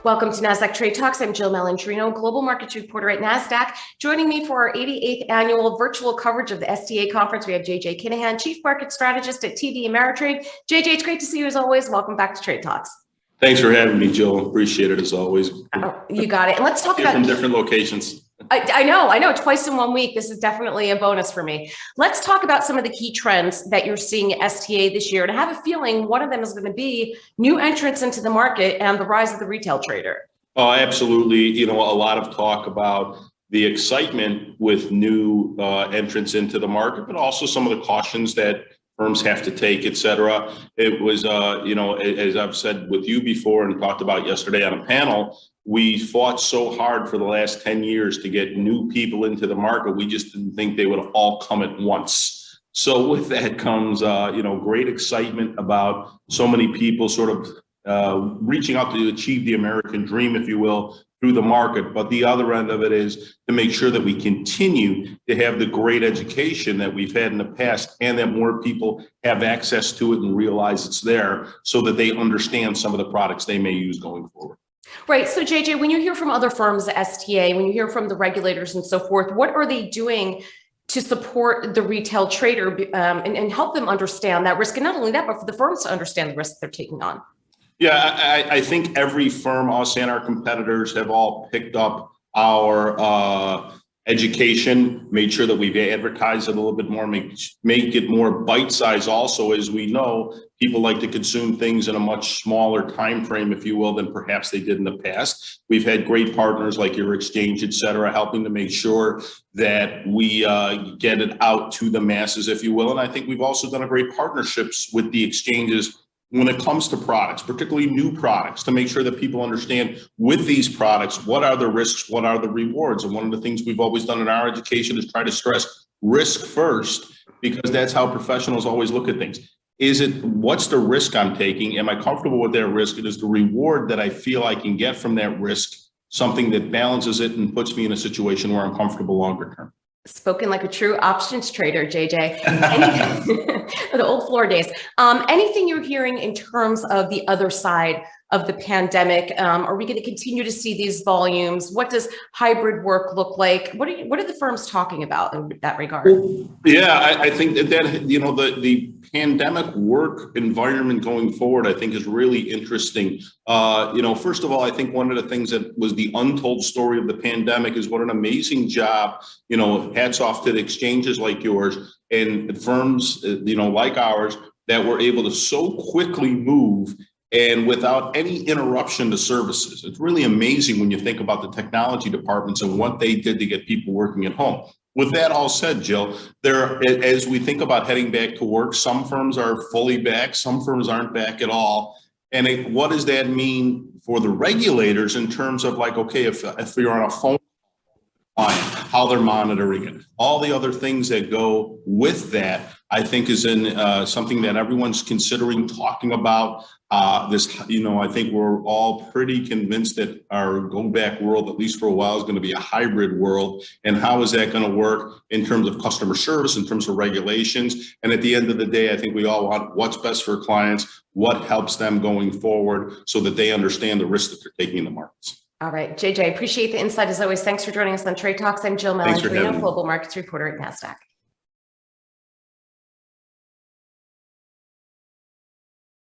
Welcome to Nasdaq Trade Talks. I'm Jill Malandrino, Global Markets Reporter at Nasdaq. Joining me for our 88th annual virtual coverage of the STA conference, we have JJ Kinahan, Chief Market Strategist at TD Ameritrade. JJ, it's great to see you as always. Welcome back to Trade Talks. Thanks for having me, Jill. Appreciate it as always. Oh, you got it. And let's talk about from different locations. I know, twice in 1 week. This is definitely a bonus for me. Let's talk about some of the key trends that you're seeing at STA this year. And I have a feeling one of them is going to be new entrants into the market and the rise of the retail trader. Oh, absolutely. You know, a lot of talk about the excitement with new entrants into the market, but also some of the cautions that firms have to take, et cetera. It was, as I've said with you before and talked about yesterday on a panel, we fought so hard for the last 10 years to get new people into the market. We just didn't think they would all come at once. So with that comes, great excitement about so many people sort of reaching out to achieve the American dream, if you will, through the market. But the other end of it is to make sure that we continue to have the great education that we've had in the past and that more people have access to it and realize it's there so that they understand some of the products they may use going forward. Right. So, JJ, when you hear from other firms, the STA, when you hear from the regulators and so forth, what are they doing to support the retail trader and help them understand that risk? And not only that, but for the firms to understand the risk they're taking on. Yeah, I think every firm, us and our competitors, have all picked up our education, made sure that we've advertised it a little bit more, make it more bite-sized. Also, as we know, people like to consume things in a much smaller time frame, if you will, than perhaps they did in the past. We've had great partners like your exchange, et cetera, helping to make sure that we get it out to the masses, if you will. And I think we've also done a great partnerships with the exchanges when it comes to products, particularly new products, to make sure that people understand with these products, what are the risks, what are the rewards. And one of the things we've always done in our education is try to stress risk first, because that's how professionals always look at things. What's the risk I'm taking? Am I comfortable with that risk? And is the reward that I feel I can get from that risk something that balances it and puts me in a situation where I'm comfortable longer term? Spoken like a true options trader, JJ. The old floor days. Anything you're hearing in terms of the other side of the pandemic? Are we going to continue to see these volumes? What does hybrid work look like? What are the firms talking about in that regard? Yeah, I think that the pandemic work environment going forward, I think, is really interesting. First of all, I think one of the things that was the untold story of the pandemic is what an amazing job, hats off to the exchanges like yours and firms, like ours, that were able to so quickly move and without any interruption to services. It's really amazing when you think about the technology departments and what they did to get people working at home. With that all said, Jill, as we think about heading back to work, some firms are fully back, some firms aren't back at all. And what does that mean for the regulators in terms of if you're on a phone, how they're monitoring it, all the other things that go with that, I think is in something that everyone's considering talking about. I think we're all pretty convinced that our go back world, at least for a while, is going to be a hybrid world. And how is that going to work in terms of customer service, in terms of regulations? And at the end of the day, I think we all want what's best for clients, what helps them going forward so that they understand the risks that they're taking in the markets. All right, JJ, appreciate the insight as always. Thanks for joining us on Trade Talks. I'm Jill Malandrino, Global Markets Reporter at Nasdaq.